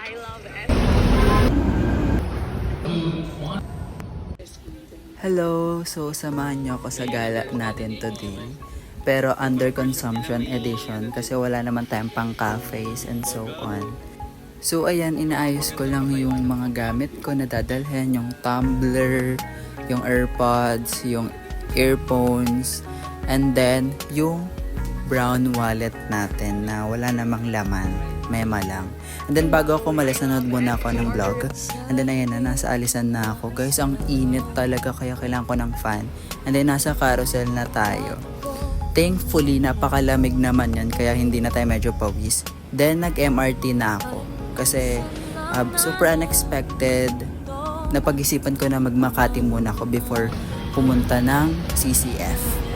I love it. Hello! So, samahan niyo ako sa gala natin today. Pero under consumption edition kasi wala naman tayong pang cafes and so on. So, ayan, inaayos ko lang yung mga gamit ko na dadalhin. Yung tumbler, yung AirPods, yung earphones, and then yung brown wallet natin na wala namang laman. Mema lang. And then bago ako umalis, nanood muna ako ng vlog. And then ayan na, nasa alisan na ako. Guys, ang init talaga kaya kailangan ko ng fan. And then nasa carousel na tayo. Thankfully, napakalamig naman yan kaya hindi na tayo medyo pawis. Then nag-MRT na ako. Kasi super unexpected. Napag-isipan ko na mag-Makati muna ako before pumunta ng CCF.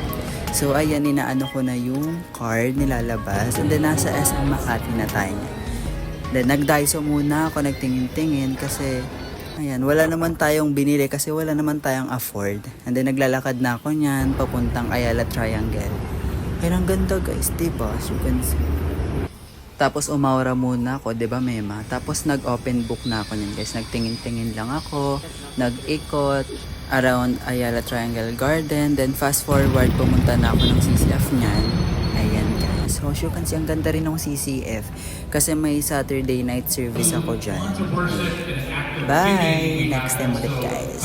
So, ayan, inaano ko na yung card, nilalabas. And then, nasa SM Makati na tayo. Then, nag-Daiso muna ako, nagtingin-tingin kasi, ayan, wala naman tayong binili kasi wala naman tayong afford. And then, naglalakad na ako niyan, papuntang Ayala Triangle. Pero ang ganda, guys, diba? As you can see. Tapos, umawra muna ako, diba, Mema? Tapos, nag-open book na ako niyan, guys. Nagtingin-tingin lang ako, nag-ikot around Ayala Triangle Garden. Then fast forward, pumunta na ako ng CCF niyan. Ayan guys. So as you can see, ang ganda rin ng CCF. Kasi may Saturday night service ako dyan. Bye! Next time ulit guys.